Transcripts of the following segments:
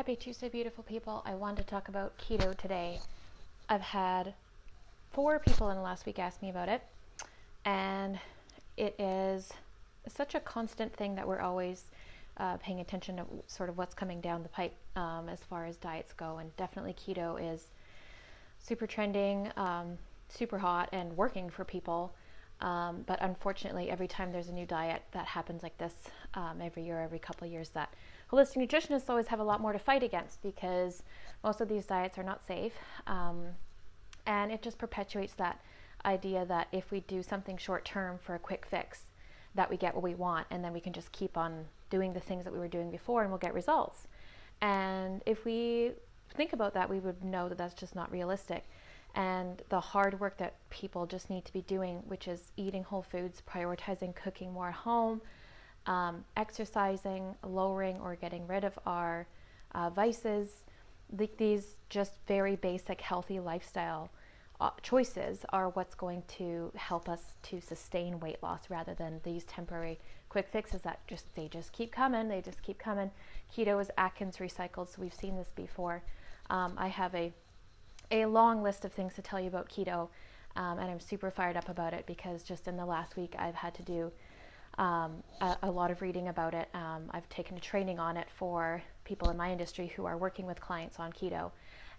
Happy Tuesday, beautiful people. I wanted to talk about keto today. I've had 4 people in the last week ask me about it, and it is such a constant thing that we're always paying attention to sort of what's coming down the pipe as far as diets go, and definitely keto is super trending, super hot, and working for people. But unfortunately, every time there's a new diet that happens like this, every year, every couple of years, that holistic nutritionists always have a lot more to fight against because most of these diets are not safe. And it just perpetuates that idea that if we do something short term for a quick fix, that we get what we want, and then we can just keep on doing the things that we were doing before and we'll get results. And if we think about that, we would know that that's just not realistic. And the hard work that people just need to be doing, which is eating whole foods, prioritizing cooking more at home, exercising, lowering or getting rid of our vices, these just very basic healthy lifestyle choices are what's going to help us to sustain weight loss rather than these temporary quick fixes that they just keep coming. Keto is Atkins recycled, so we've seen this before. I have a long list of things to tell you about keto, and I'm super fired up about it because just in the last week I've had to do a lot of reading about it. I've taken a training on it for people in my industry who are working with clients on keto,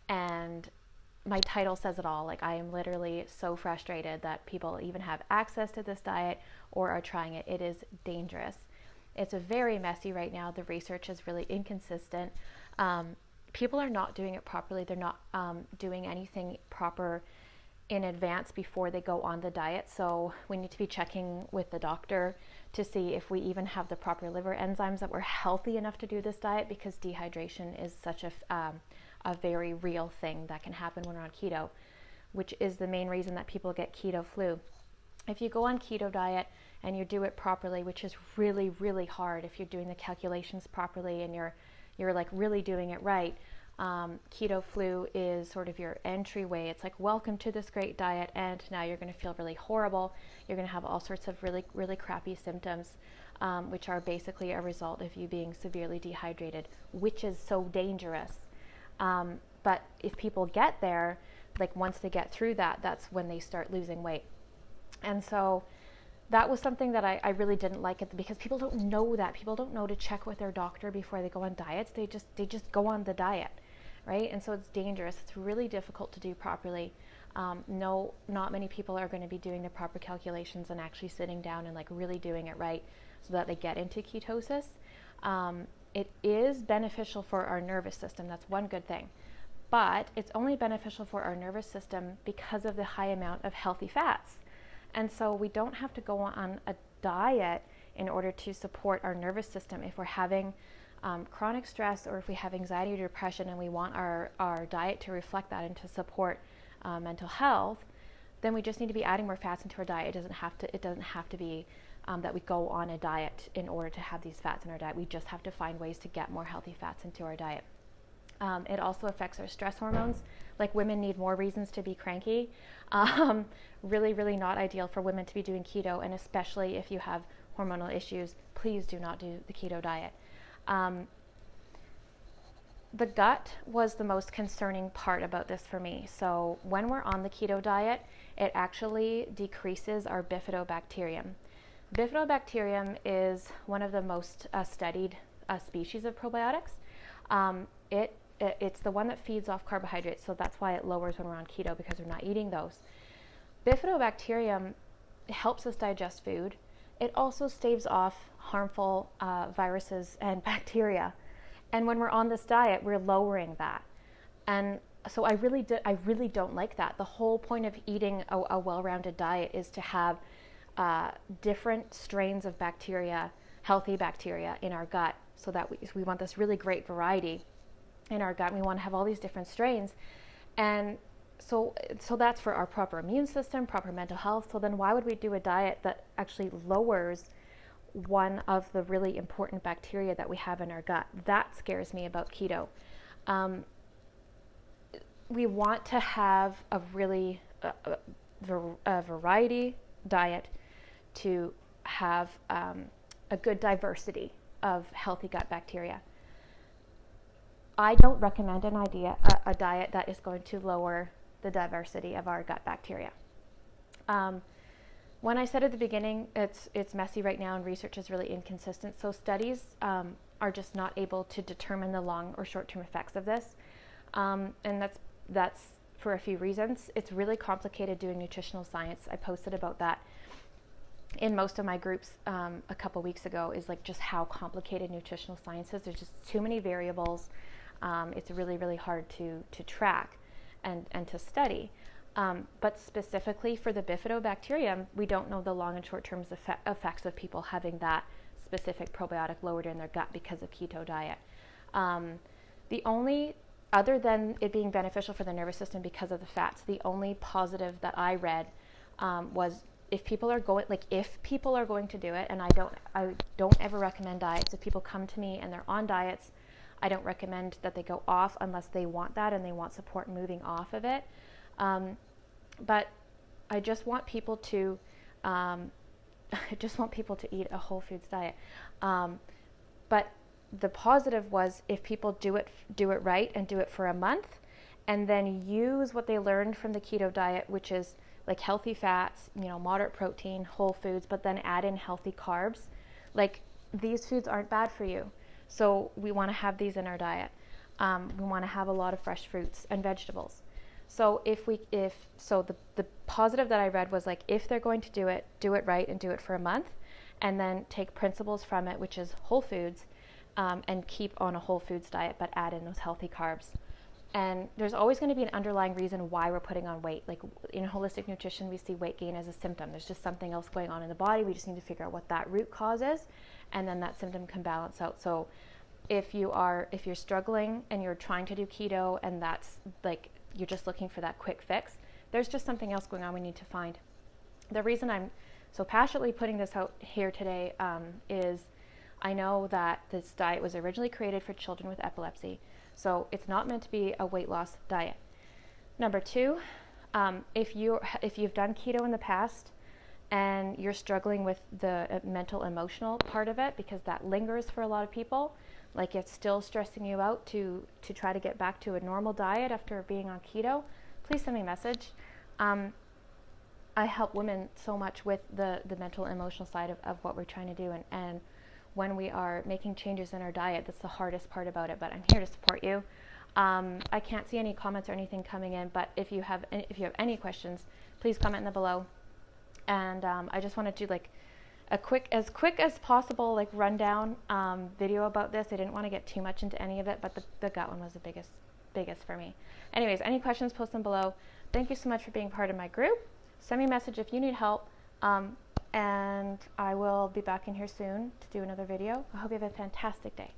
and my title says it all. Like, I am literally so frustrated that people even have access to this diet or are trying it. It is dangerous. It's very messy right now. The research is really inconsistent. People are not doing it properly. They're not doing anything proper in advance before they go on the diet. So we need to be checking with the doctor to see if we even have the proper liver enzymes that were healthy enough to do this diet, because dehydration is such a very real thing that can happen when we're on keto, which is the main reason that people get keto flu. If you go on keto diet and you do it properly, which is really, really hard if you're doing the calculations properly and you're like really doing it right, keto flu is sort of your entryway. It's like, welcome to this great diet, and now you're going to feel really horrible. You're going to have all sorts of really, really crappy symptoms, which are basically a result of you being severely dehydrated, which is so dangerous. But if people get there, like once they get through that, that's when they start losing weight. And so that was something that I really didn't like it, because people don't know that. People don't know to check with their doctor before they go on diets. They just go on the diet, right? And so it's dangerous. It's really difficult to do properly. Not many people are going to be doing the proper calculations and actually sitting down and like really doing it right so that they get into ketosis. It is beneficial for our nervous system. That's one good thing. But it's only beneficial for our nervous system because of the high amount of healthy fats. And so we don't have to go on a diet in order to support our nervous system. If we're having chronic stress, or if we have anxiety or depression and we want our diet to reflect that and to support mental health, then we just need to be adding more fats into our diet. It doesn't have to be that we go on a diet in order to have these fats in our diet. We just have to find ways to get more healthy fats into our diet. It also affects our stress hormones. Like, women need more reasons to be cranky. Really, really not ideal for women to be doing keto, and especially if you have hormonal issues, please do not do the keto diet. The gut was the most concerning part about this for me. So when we're on the keto diet, it actually decreases our bifidobacterium. Bifidobacterium is one of the most studied species of probiotics. It's the one that feeds off carbohydrates, so that's why it lowers when we're on keto, because we're not eating those. Bifidobacterium helps us digest food. It also staves off harmful viruses and bacteria. And when we're on this diet, we're lowering that. And so I really don't like that. The whole point of eating a well-rounded diet is to have different strains of bacteria, healthy bacteria in our gut, so that we want this really great variety in our gut. We want to have all these different strains. And so that's for our proper immune system, proper mental health. So then why would we do a diet that actually lowers one of the really important bacteria that we have in our gut? That scares me about keto. We want to have a really a variety diet to have a good diversity of healthy gut bacteria. I don't recommend a diet that is going to lower the diversity of our gut bacteria. When I said at the beginning, it's messy right now and research is really inconsistent. So studies are just not able to determine the long or short-term effects of this. And that's for a few reasons. It's really complicated doing nutritional science. I posted about that in most of my groups a couple weeks ago, is like just how complicated nutritional science is. There's just too many variables. It's really, really hard to track and to study. But specifically for the bifidobacterium, we don't know the long and short-term effects of people having that specific probiotic lowered in their gut because of keto diet. The only, other than it being beneficial for the nervous system because of the fats, the only positive that I read was if people are going to do it, and I don't ever recommend diets. If people come to me and they're on diets, I don't recommend that they go off unless they want that and they want support moving off of it. But I just want people to eat a whole foods diet. But the positive was if people do it right and do it for a month, and then use what they learned from the keto diet, which is like healthy fats, moderate protein, whole foods, but then add in healthy carbs. Like, these foods aren't bad for you, so we want to have these in our diet. We want to have a lot of fresh fruits and vegetables. So the positive that I read was like, if they're going to do it right and do it for a month, and then take principles from it, which is whole foods, and keep on a whole foods diet, but add in those healthy carbs. And there's always going to be an underlying reason why we're putting on weight. Like in holistic nutrition, we see weight gain as a symptom. There's just something else going on in the body. We just need to figure out what that root cause is, and then that symptom can balance out. So if you're struggling and you're trying to do keto, and that's like, you're just looking for that quick fix, there's just something else going on we need to find. The reason I'm so passionately putting this out here today is I know that this diet was originally created for children with epilepsy, so it's not meant to be a weight loss diet. Number two, if you've done keto in the past and you're struggling with the mental emotional part of it, because that lingers for a lot of people, like it's still stressing you out to try to get back to a normal diet after being on keto, please send me a message. I help women so much with the mental and emotional side of what we're trying to do, and when we are making changes in our diet, that's the hardest part about it, but I'm here to support you. I can't see any comments or anything coming in, but if you have any questions, please comment in the below. And I just want to do like as quick as possible, like rundown video about this. I didn't want to get too much into any of it, but the gut one was the biggest for me. Anyways, any questions, post them below. Thank you so much for being part of my group. Send me a message if you need help, and I will be back in here soon to do another video. I hope you have a fantastic day.